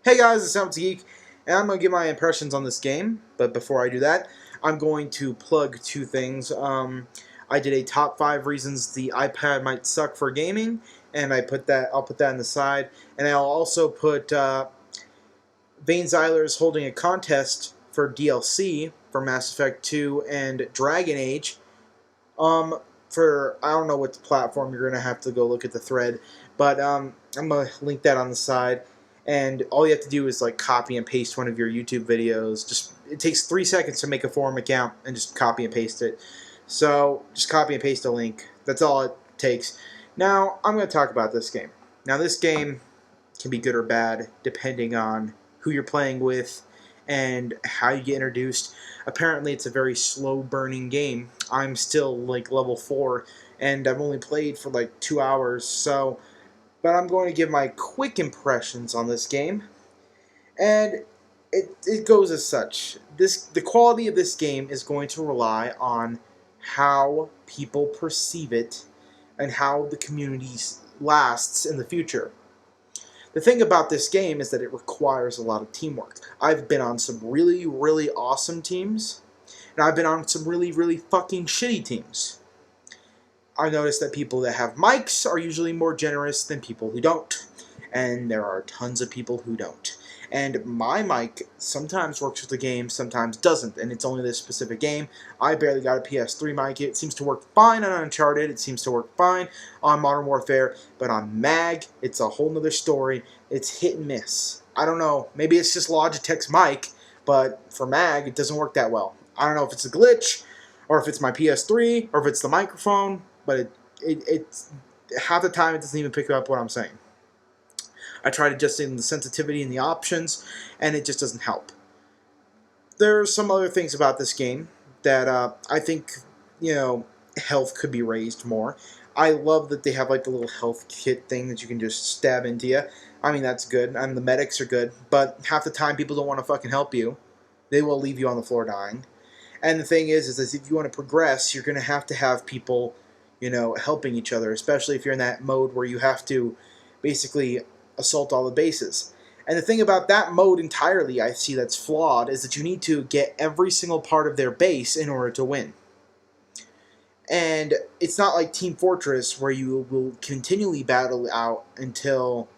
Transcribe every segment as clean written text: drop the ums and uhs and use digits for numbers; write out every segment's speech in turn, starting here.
Hey guys, it's Sounds Geek, and I'm going to give my impressions on this game, but before I do that, I'm going to plug two things. I did a top 5 reasons the iPad might suck for gaming, and I'll put that on the side, and I'll also put Vane Zyler is holding a contest for DLC for Mass Effect 2 and Dragon Age. I don't know what the platform, you're going to have to go look at the thread, but I'm going to link that on the side. And all you have to do is like copy and paste one of your YouTube videos. It takes 3 seconds to make a forum account and just copy and paste it. So just copy and paste a link. That's all it takes. Now I'm going to talk about this game. Now this game can be good or bad depending on who you're playing with and how you get introduced. Apparently it's a very slow burning game. I'm still like level 4 and I've only played for like 2 hours, but I'm going to give my quick impressions on this game, and it goes as such. The quality of this game is going to rely on how people perceive it and how the community lasts in the future. The thing about this game is that it requires a lot of teamwork. I've been on some really, really awesome teams, and I've been on some really, really fucking shitty teams. I noticed that people that have mics are usually more generous than people who don't. And there are tons of people who don't. And my mic sometimes works with the game, sometimes doesn't. And it's only this specific game. I barely got a PS3 mic. It seems to work fine on Uncharted. It seems to work fine on Modern Warfare. But on MAG, it's a whole nother story. It's hit and miss. I don't know. Maybe it's just Logitech's mic. But for MAG, it doesn't work that well. I don't know if it's a glitch, or if it's my PS3, or if it's the microphone. But it's half the time it doesn't even pick up what I'm saying. I tried adjusting the sensitivity and the options, and it just doesn't help. There's some other things about this game that I think, health could be raised more. I love that they have like the little health kit thing that you can just stab into you. I mean, that's good, and the medics are good, but half the time people don't want to fucking help you. They will leave you on the floor dying. And the thing is if you want to progress, you're going to have people helping each other, especially if you're in that mode where you have to basically assault all the bases. And the thing about that mode entirely I see that's flawed is that you need to get every single part of their base in order to win. And it's not like Team Fortress where you will continually battle out until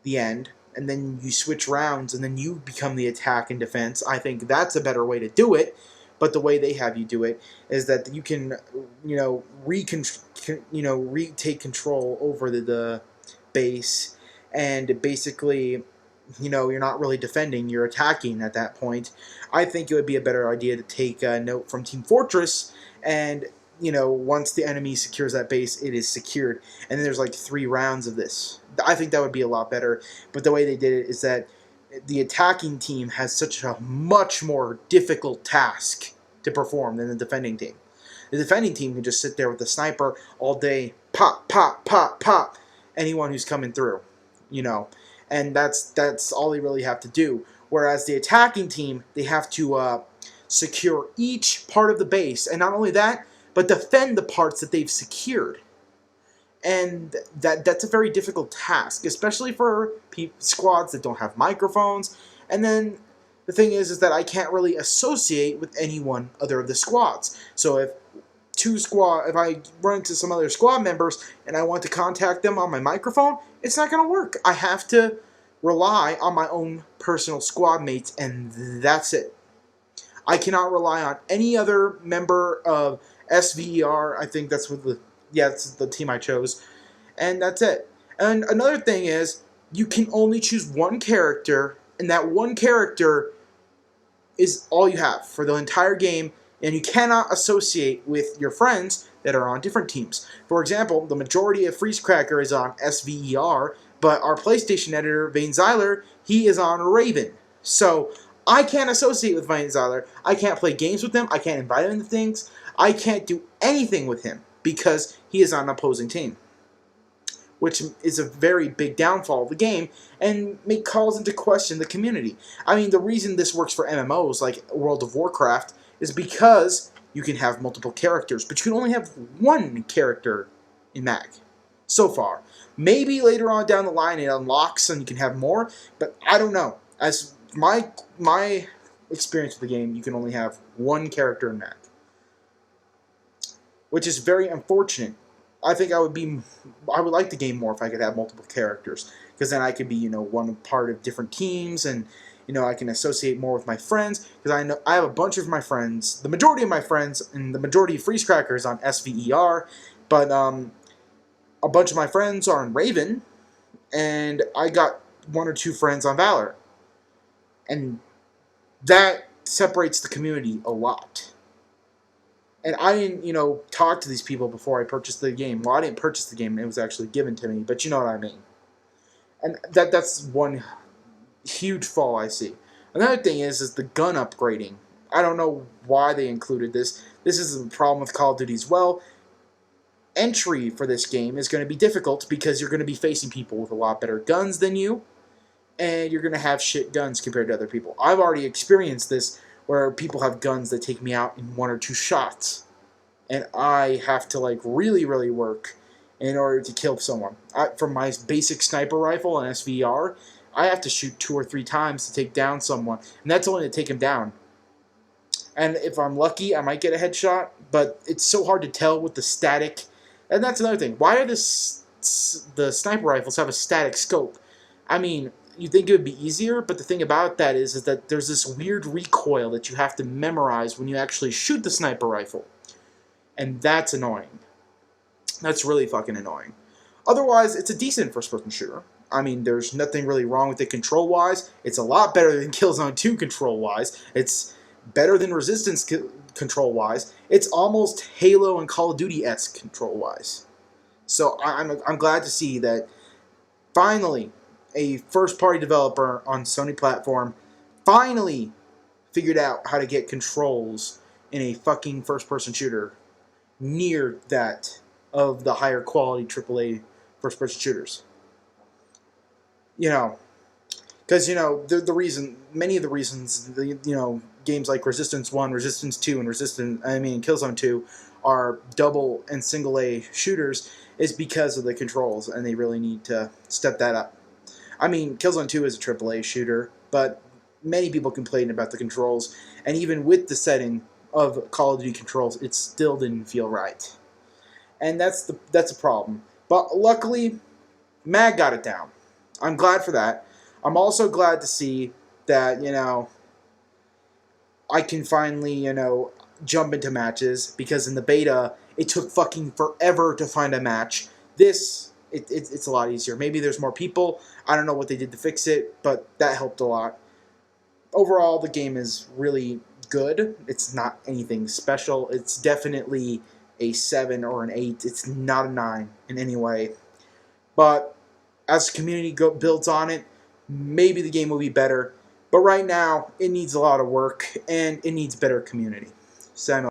the end, and then you switch rounds and then you become the attack and defense. I think that's a better way to do it. But the way they have you do it is that you can, retake control over the base, and basically, you're not really defending, you're attacking at that point. I think it would be a better idea to take a note from Team Fortress, and, once the enemy secures that base, it is secured. And then there's like 3 rounds of this. I think that would be a lot better. But the way they did it is that the attacking team has such a much more difficult task to perform than the defending team. The defending team can just sit there with the sniper all day, pop, pop, pop, pop, anyone who's coming through, and that's all they really have to do. Whereas the attacking team, they have to secure each part of the base, and not only that, but defend the parts that they've secured. And that's a very difficult task, especially for squads that don't have microphones. And then the thing is that I can't really associate with anyone other of the squads. So if I run into some other squad members and I want to contact them on my microphone, it's not going to work. I have to rely on my own personal squad mates, and that's it. I cannot rely on any other member of SVER. I think that's it's the team I chose. And that's it. And another thing is, you can only choose one character, and that one character is all you have for the entire game, and you cannot associate with your friends that are on different teams. For example, the majority of Freezecracker is on SVER, but our PlayStation editor, Vane Zyler, he is on Raven. So I can't associate with Vane Zyler. I can't play games with him. I can't invite him to things. I can't do anything with him because he is on an opposing team, which is a very big downfall of the game and calls into question the community. I mean, the reason this works for MMOs like World of Warcraft is because you can have multiple characters, but you can only have one character in MAG so far. Maybe later on down the line it unlocks and you can have more, but I don't know. As my experience with the game, you can only have one character in Mac, which is very unfortunate. I think I would like the game more if I could have multiple characters, because then I could be, one part of different teams, and I can associate more with my friends, because I know I have a bunch of my friends, the majority of my friends, and the majority of Freeze Crackers on SVER, but a bunch of my friends are on Raven, and I got one or two friends on Valor, and that separates the community a lot. And I didn't, talk to these people before I purchased the game. Well, I didn't purchase the game; it was actually given to me. But you know what I mean. And that's one huge fall I see. Another thing is the gun upgrading. I don't know why they included this. This is a problem with Call of Duty as well. Entry for this game is going to be difficult because you're going to be facing people with a lot better guns than you, and you're going to have shit guns compared to other people. I've already experienced this where people have guns that take me out in 1 or 2 shots, and I have to really, really work in order to kill someone. From my basic sniper rifle and SVR, I have to shoot 2 or 3 times to take down someone, and that's only to take him down. And if I'm lucky, I might get a headshot, but it's so hard to tell with the static. And that's another thing. Why are the sniper rifles have a static scope? I mean, you'd think it would be easier, but the thing about that is that there's this weird recoil that you have to memorize when you actually shoot the sniper rifle. And that's annoying. That's really fucking annoying. Otherwise, it's a decent first-person shooter. I mean, there's nothing really wrong with it control-wise. It's a lot better than Killzone 2 control-wise. It's better than Resistance control-wise. It's almost Halo and Call of Duty-esque control-wise. So I'm glad to see that finally a first-party developer on Sony platform finally figured out how to get controls in a fucking first-person shooter near that of the higher quality AAA first-person shooters. Because, the reason, many of the reasons, games like Resistance 1, Resistance 2, and Killzone 2 are double and single A shooters is because of the controls, and they really need to step that up. I mean, Killzone 2 is a AAA shooter, but many people complain about the controls, and even with the setting of Call of Duty controls, it still didn't feel right. And that's a problem. But luckily, MAG got it down. I'm glad for that. I'm also glad to see that, I can finally, jump into matches, because in the beta, it took fucking forever to find a match. It's a lot easier. Maybe there's more people. I don't know what they did to fix it, but that helped a lot. Overall, the game is really good. It's not anything special. It's definitely a 7 or an 8. It's not a 9 in any way. But as the community builds on it, maybe the game will be better. But right now, it needs a lot of work, and it needs better community. Samuel.